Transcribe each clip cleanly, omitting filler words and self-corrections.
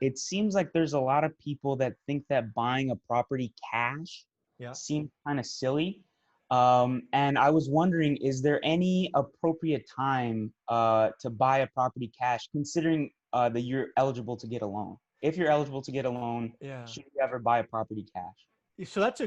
It seems like there's a lot of people that think that buying a property cash Yeah. seems kind of silly. And I was wondering, is there any appropriate time to buy a property cash, considering that you're eligible to get a loan? If you're eligible to get a loan, Yeah. should you ever buy a property cash? So that's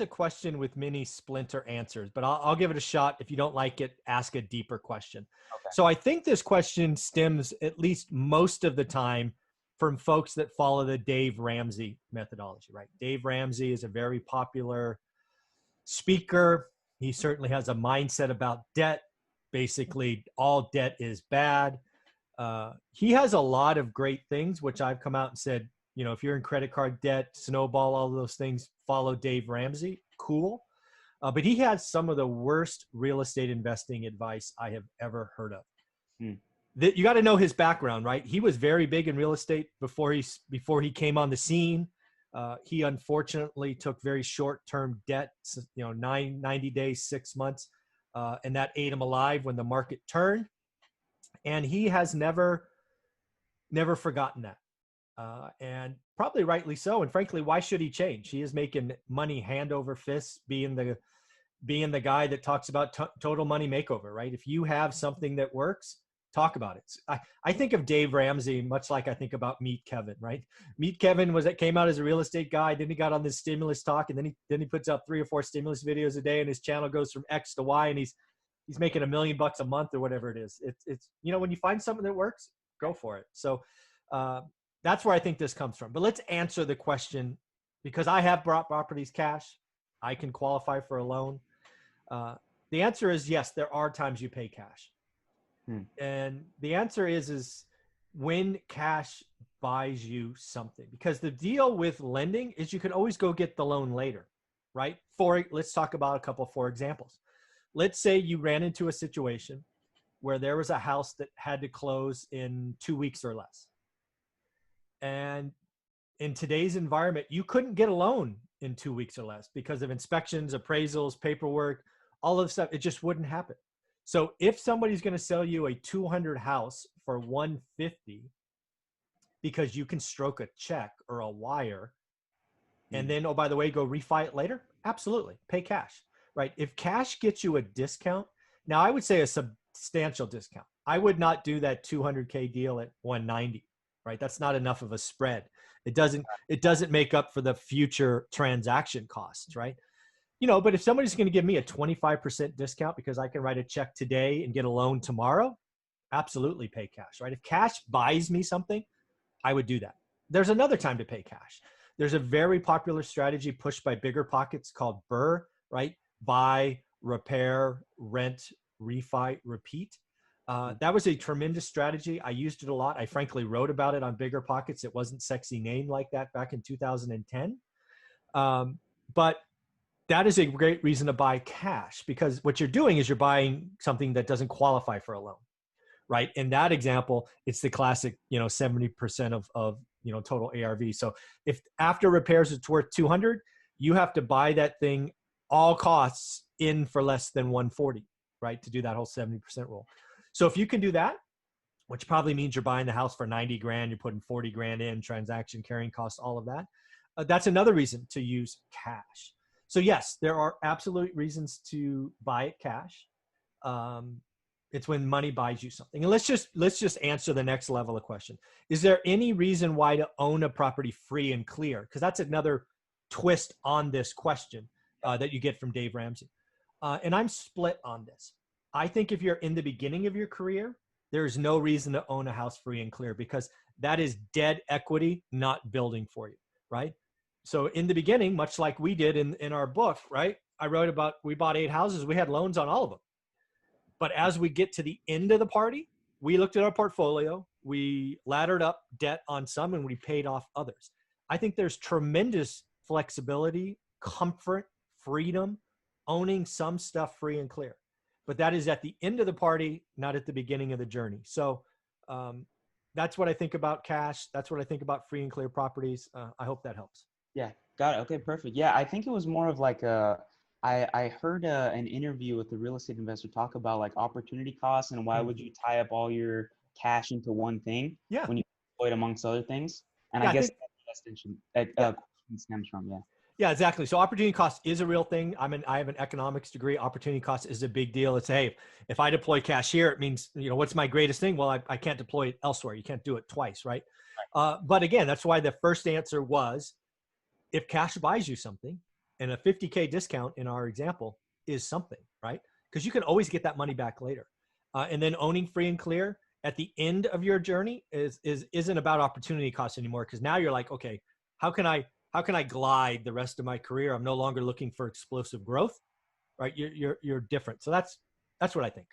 a question with many splinter answers, but I'll give it a shot. If you don't like it, ask a deeper question. Okay. So I think this question stems at least most of the time from folks that follow the Dave Ramsey methodology, right? Dave Ramsey is a very popular speaker. He certainly has a mindset about debt. Basically, all debt is bad. He has a lot of great things, which I've come out and said, if you're in credit card debt, snowball, all those things, follow Dave Ramsey. Cool. But he has some of the worst real estate investing advice I have ever heard of. Hmm. You got to know his background, right? He was very big in real estate before he came on the scene. He unfortunately took very short-term debt, 90 days, 6 months, and that ate him alive when the market turned. And he has never forgotten that. And probably rightly so. And frankly, why should he change? He is making money hand over fist, being the guy that talks about total money makeover, right? If you have something that works, talk about it. I think of Dave Ramsey much like I think about Meet Kevin, right? Meet Kevin came out as a real estate guy. Then he got on this stimulus talk, and then he puts out 3 or 4 stimulus videos a day, and his channel goes from X to Y, and he's making $1 million a month or whatever it is. It's when you find something that works, go for it. So that's where I think this comes from. But let's answer the question, because I have bought properties cash. I can qualify for a loan. The answer is yes, there are times you pay cash. And the answer is when cash buys you something, because the deal with lending is you can always go get the loan later, right? Let's talk about a couple for examples. Let's say you ran into a situation where there was a house that had to close in 2 weeks or less. And in today's environment, you couldn't get a loan in 2 weeks or less because of inspections, appraisals, paperwork, all of the stuff. It just wouldn't happen. So if somebody's going to sell you a 200 house for 150 because you can stroke a check or a wire, and then, oh, by the way, go refi it later, absolutely, pay cash, right? If cash gets you a discount, now I would say a substantial discount. I would not do that 200K deal at 190, right? That's not enough of a spread. It doesn't make up for the future transaction costs, right? But if somebody's going to give me a 25% discount because I can write a check today and get a loan tomorrow, absolutely pay cash, right? If cash buys me something, I would do that. There's another time to pay cash. There's a very popular strategy pushed by Bigger Pockets called BRRRR, right? Buy, repair, rent, refi, repeat. That was a tremendous strategy. I used it a lot. I frankly wrote about it on Bigger Pockets. It wasn't sexy named like that back in 2010. But that is a great reason to buy cash, because what you're doing is you're buying something that doesn't qualify for a loan, right? In that example, it's the classic, 70% of total ARV. So if after repairs it's worth 200, you have to buy that thing all costs in for less than 140, right? To do that whole 70% rule. So if you can do that, which probably means you're buying the house for 90 grand, you're putting 40 grand in, transaction carrying costs, all of that. That's another reason to use cash. So yes, there are absolute reasons to buy it cash. It's when money buys you something. And let's just answer the next level of question. Is there any reason why to own a property free and clear? Because that's another twist on this question that you get from Dave Ramsey. And I'm split on this. I think if you're in the beginning of your career, there's no reason to own a house free and clear, because that is dead equity, not building for you, right? So in the beginning, much like we did in our book, right? I wrote about, we bought 8 houses. We had loans on all of them. But as we get to the end of the party, we looked at our portfolio, we laddered up debt on some, and we paid off others. I think there's tremendous flexibility, comfort, freedom, owning some stuff free and clear. But that is at the end of the party, not at the beginning of the journey. So that's what I think about cash. That's what I think about free and clear properties. I hope that helps. Yeah, got it. Okay, perfect. Yeah, I think it was more of like I heard an interview with the real estate investor talk about like opportunity costs and why would you tie up all your cash into one thing Yeah. when you deployed amongst other things. And I Yeah, I guess think, that's that yeah. question stems from, yeah. Yeah, exactly. So opportunity cost is a real thing. I have an economics degree. Opportunity cost is a big deal. It's, hey, if I deploy cash here, it means, what's my greatest thing? Well, I can't deploy it elsewhere. You can't do it twice, right? But again, that's why the first answer was, if cash buys you something, and a 50K discount in our example is something, right? Because you can always get that money back later. And then owning free and clear at the end of your journey isn't about opportunity cost anymore. Because now you're like, okay, how can I glide the rest of my career? I'm no longer looking for explosive growth, right? You're different. So that's what I think.